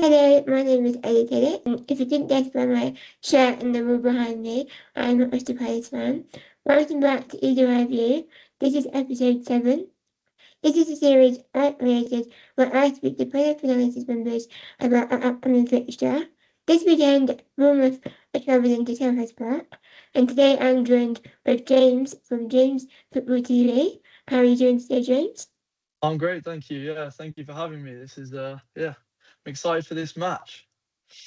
Hello, my name is Ellie Tillett, and if you didn't guess by my shirt and the wall behind me, I'm a Crystal Palace fan. Welcome back to Either Eye View. This is episode 7. This is a series I created where I speak to player Fanalysis members about our upcoming fixture. This weekend, Bournemouth are travelling to Selhurst Park, and today I'm joined with James from Jamesfootballtv. How are you doing today, James? I'm great, thank you. Yeah, thank you for having me. This is I'm excited for this match.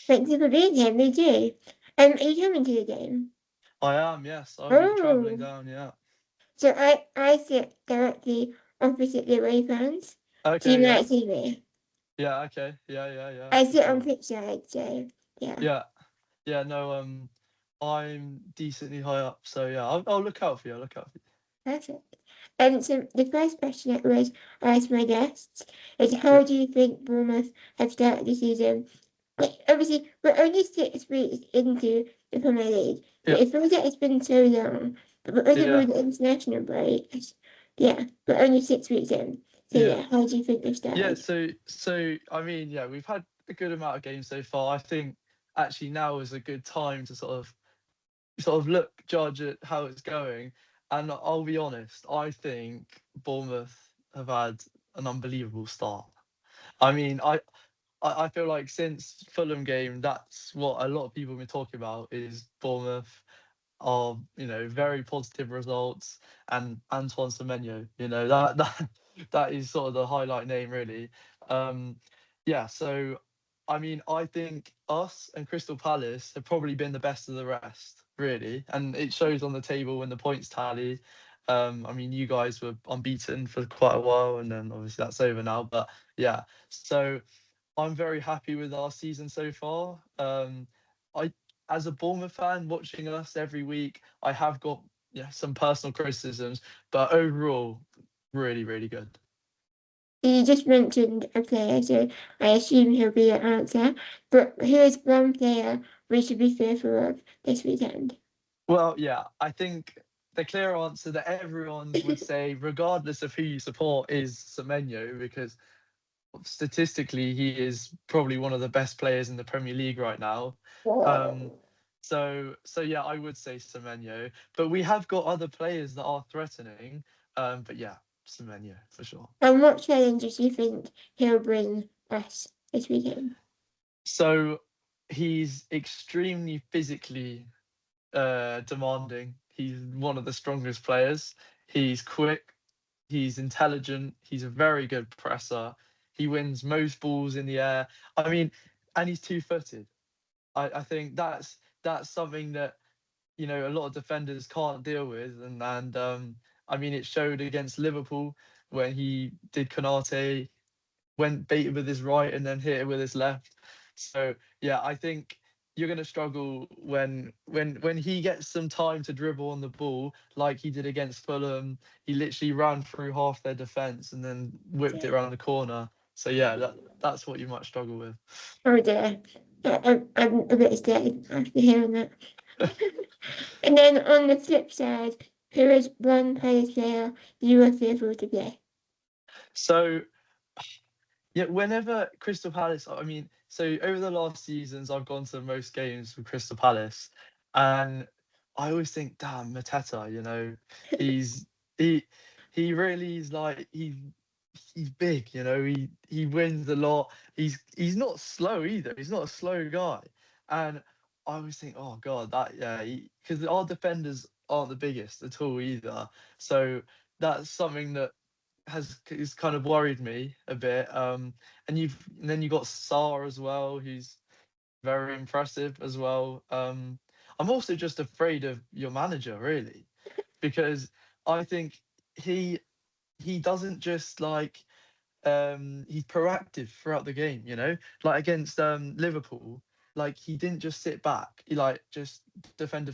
Thank you for being here, me too. Are you coming to the game? I am, yes. I'll be travelling Oh, down, yeah. so I sit directly opposite the away fans, so you Okay, yeah. might see me. Yeah, okay. Yeah, I for sit on sure. pitch side, so yeah, Yeah. Yeah, no, I'm decently high up, so yeah, I'll look out for you. I'll look out for perfect. So the first question I always ask my guests is, you. how do you think Bournemouth have started the season? Like, obviously, we're only 6 weeks into the Premier League, but Yeah. it feels like it's been so long. But because it Yeah. was an international break, yeah, we're only 6 weeks in. So Yeah. yeah, how do you think they've Yeah, started? so I mean, yeah, we've had a good amount of games so far. I think actually now is a good time to sort of look, judge at how it's going. And I'll be honest, I think Bournemouth have had an unbelievable start. I mean, I feel like since Fulham game, that's what a lot of people have been talking about is Bournemouth are, very positive results and Antoine Semenyo, that is sort of the highlight name really. Um, yeah, so I mean, I think us and Crystal Palace have probably been the best of the rest, really, and it shows on the table when the points tally. I mean, you guys were unbeaten for quite a while, and then obviously that's over now. But yeah, so I'm very happy with our season so far. I, as a Bournemouth fan, watching us every week, I have got some personal criticisms, but overall, really, really good. You just mentioned a player, so I assume he'll be your answer. But who is one player we should be fearful of this weekend? Well, yeah, I think the clear answer that everyone would say, regardless of who you support, is Semenyo, because statistically he is probably one of the best players in the Premier League right now. Um, Whoa. so yeah, I would say Semenyo, but we have got other players that are threatening. But yeah, Semenyo for sure. And what challenges do you think he'll bring us this weekend? So he's extremely physically demanding. He's one of the strongest players. He's quick. He's intelligent. He's a very good presser. He wins most balls in the air. I mean, and he's two-footed. I think that's something that a lot of defenders can't deal with, and I mean it showed against Liverpool when he did Konate, went baited with his right and then hit it with his left. So yeah, I think you're going to struggle when he gets some time to dribble on the ball like he did against Fulham. He literally ran through half their defence and then whipped it around the corner. So yeah, that's what you might struggle with. Oh dear. I'm a bit scared after hearing that. And then on the flip side, who is one player you are fearful to play? So yeah, whenever Crystal Palace, I mean, so over the last seasons, I've gone to most games with Crystal Palace, and I always think, damn, Mateta, he's he he really is like he's big, he wins a lot. He's not slow either. He's not a slow guy, and I always think, oh God, that yeah, because our defenders aren't the biggest at all either. So that's something that has kind of worried me a bit. And then you got Saar as well, who's very impressive as well. I'm also just afraid of your manager really, because I think he he doesn't just like he's proactive throughout the game, like against Liverpool. Like he didn't just sit back, he like just defend.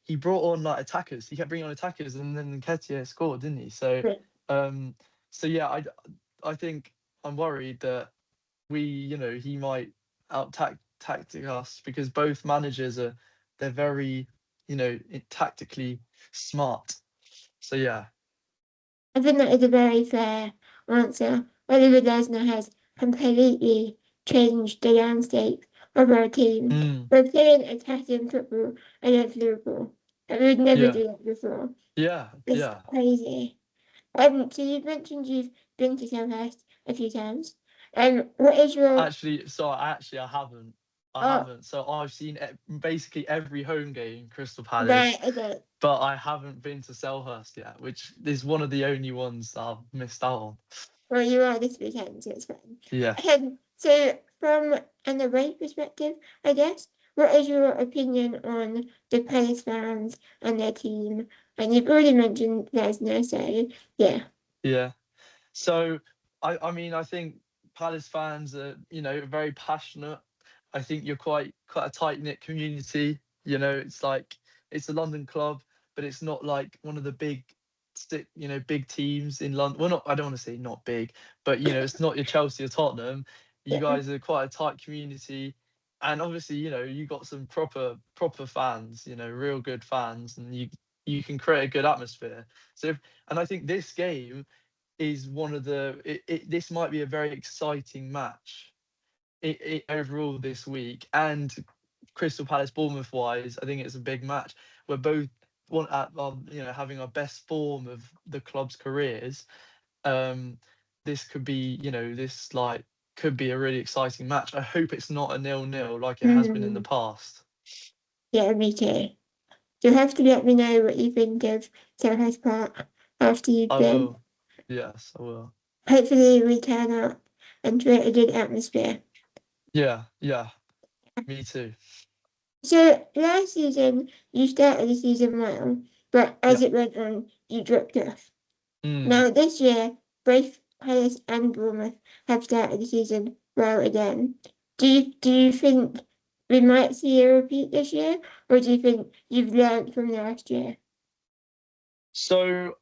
He brought on like attackers. He kept bringing on attackers, and then Nketiah scored, didn't he? Um, so yeah, I think I'm worried that he might out tactic us because both managers they're very tactically smart. So yeah. I think that is a very fair answer. Oliver Lesnar has completely changed the landscape of our team. Mm. We're playing attacking football against Liverpool. And we'd never Yeah. do that before. Yeah. It's Yeah. crazy. So you've mentioned you've been to Selhurst a few times. What is your Actually, I haven't. I oh haven't. So I've seen basically every home game, Crystal Palace, right, okay. but I haven't been to Selhurst yet, which is one of the only ones that I've missed out on. Well, you are this weekend, so it's fine. Yeah. So from an away perspective, I guess, what is your opinion on the Palace fans and their team? And you've already mentioned Lesnar, so yeah. Yeah. So I mean, I think Palace fans are, very passionate. I think you're quite a tight knit community. It's like it's a London club, but it's not like one of the big teams in London. Well, not I don't want to say not big, but it's not your Chelsea or Tottenham. You Yeah. guys are quite a tight community, and obviously, you got some proper fans. Real good fans, and you can create a good atmosphere. And I think this game is one of this might be a very exciting match overall this week. And Crystal Palace Bournemouth wise, I think it's a big match. We're both having our best form of the club's careers. um this could be, this like could be a really exciting match. I hope it's not a 0-0 like it has been in the Mm, past. yeah, me too. You'll have to let me know what you think of Selhurst Park after you've I been. will. Yes, I will. Hopefully we turn up and create a good atmosphere. Yeah, yeah, me too. So last season you started the season well, but as Yeah. it went on, you dropped off. Mm. Now this year, both Palace and Bournemouth have started the season well again. Do you think we might see a repeat this year, or do you think you've learned from last year? So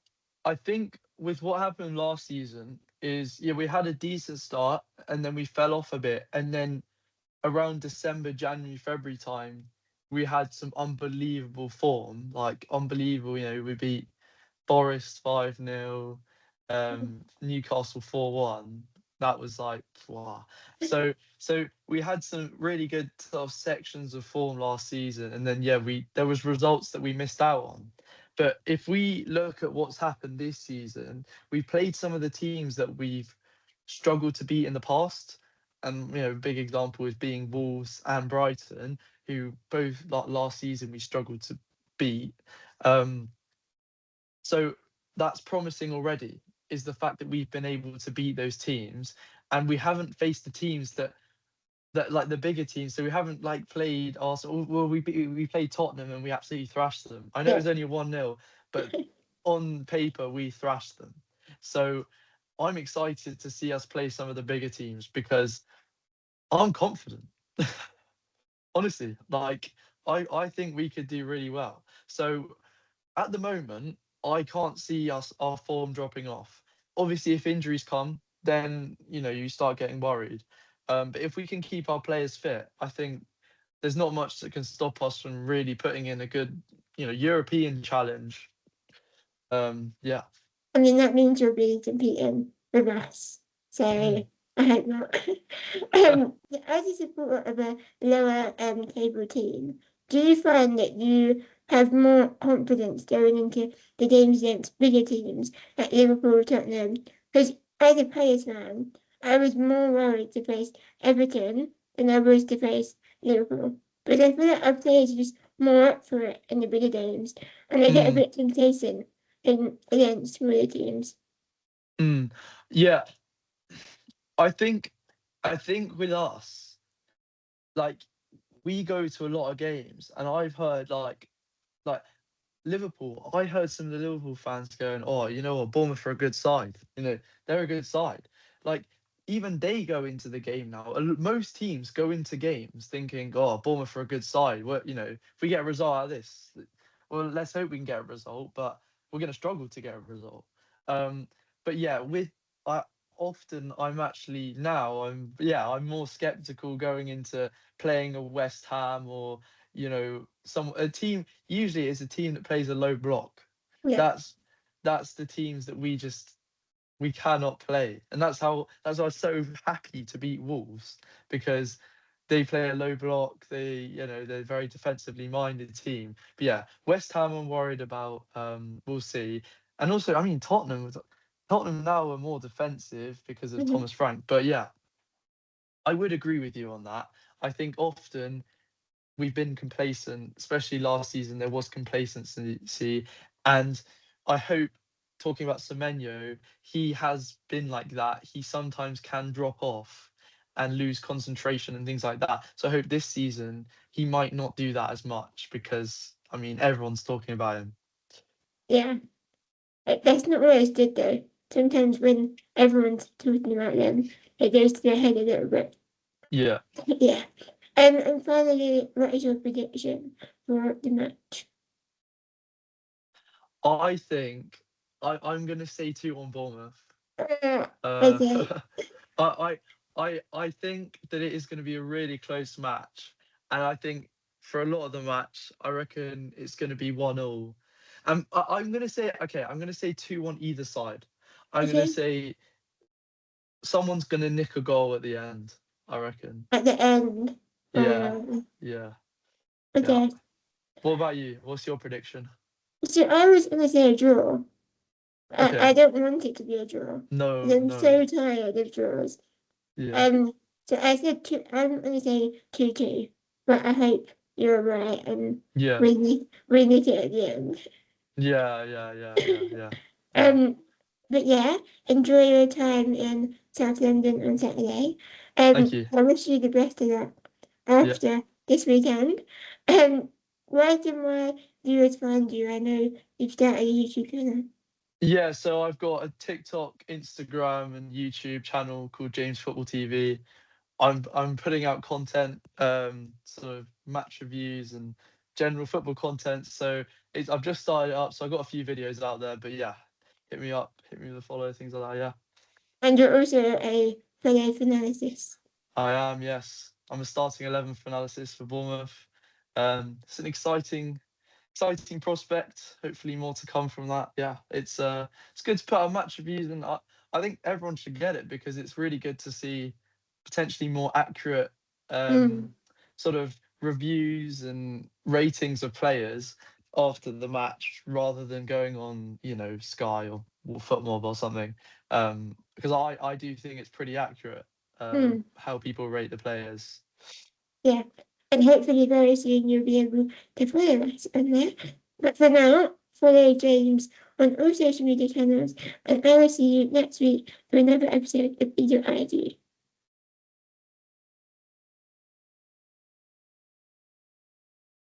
I think with what happened last season is, yeah, we had a decent start and then we fell off a bit. And then around December, January, February time, we had some unbelievable form, like unbelievable. We beat Forest 5-0, Newcastle 4-1. That was like, wow. So we had some really good sort of sections of form last season, and then yeah, there was results that we missed out on. But if we look at what's happened this season, we played some of the teams that we've struggled to beat in the past. And a big example is being Wolves and Brighton, who both like last season we struggled to beat. Um, so that's promising already, is the fact that we've been able to beat those teams, and we haven't faced the teams that like the bigger teams. So we haven't like played Arsenal. Well, we played Tottenham and we absolutely thrashed them. I know it Yeah. was only a 1-0, but on paper we thrashed them. So I'm excited to see us play some of the bigger teams because I'm confident. Honestly, like I think we could do really well. So at the moment, I can't see our form dropping off. Obviously, if injuries come, then you start getting worried. But if we can keep our players fit, I think there's not much that can stop us from really putting in a good, European challenge. Yeah. I mean, that means you'll be competing with us. So Mm. I hope not. As a supporter of a lower table team, do you find that you have more confidence going into the games against bigger teams like Liverpool, Tottenham? Because as a Palace fan, I was more worried to face Everton than I was to face Liverpool. But I feel like our players are just more up for it in the bigger games, and they get a Mm. bit complacent against smaller teams. Mm. Yeah. I think with us, like we go to a lot of games, and I've heard like Liverpool. I heard some of the Liverpool fans going, "Oh, you know what? Bournemouth are a good side. They're a good side." Like even they go into the game now. Most teams go into games thinking, "Oh, Bournemouth are a good side. If we get a result out of this, well, let's hope we can get a result, but we're going to struggle to get a result." Um, but yeah, I I'm actually now I'm more skeptical going into playing a West Ham or some a team. Usually it's a team that plays a low block. Yeah. That's the teams that we just we cannot play, and that's why I was so happy to beat Wolves, because they play a low block. They're a very defensively minded team. But yeah, West Ham I'm worried about. We'll see. And also, I mean, Tottenham now are more defensive because of Mhm. Thomas Frank. But yeah, I would agree with you on that. I think often we've been complacent, especially last season. There was complacency, and I hope, talking about Semenyo, he has been like that. He sometimes can drop off and lose concentration and things like that. So I hope this season he might not do that as much, because I mean everyone's talking about him. Yeah, that's not always good though. Sometimes when everyone's talking about them, it goes to their head a little bit. Yeah, Yeah. And finally, what is your prediction for the match? I think I'm gonna say 2-1 Bournemouth. Uh, Uh, okay. I think that it is going to be a really close match, and I think for a lot of the match, I reckon it's going to be 1-1. I'm going to say, okay, I'm going to say 2-1 either side. I'm going to Okay. say someone's going to nick a goal at the end, I reckon. At the end. Yeah, yeah, yeah. Okay. What about you? What's your prediction? So I was gonna say a draw. I Okay. don't want it to be a draw. No, I'm no. so tired of draws. Yeah. Um, so I said two. I'm gonna say 2-2, but I hope you're right and Yeah. we need it at the end. Yeah, yeah, yeah, yeah, yeah. Yeah. um, but yeah, enjoy your time in South London on Saturday. Thank you. I wish you the best of luck Yeah. after this weekend. Um, where can my viewers find you? I know you've started a YouTube channel. Yeah, so I've got a TikTok, Instagram, and YouTube channel called Jamesfootballtv. I'm putting out content, sort of match reviews and general football content. So I've just started it up, so I've got a few videos out there. But yeah, hit me up, hit me with a follow, things like that. Yeah, And you're also a fellow Fanalysis. I am. Yes, I'm a starting 11 for Analysis for Bournemouth. It's an exciting prospect. Hopefully more to come from that. Yeah, it's good to put out match reviews, and I think everyone should get it, because it's really good to see potentially more accurate Mm, sort of reviews and ratings of players after the match, rather than going on, Sky or Footmob or something. Because I do think it's pretty accurate, mm, how people rate the players. yeah. And hopefully very soon you'll be able to follow us on there. But for now, follow James on all social media channels, and I will see you next week for another episode of Video ID.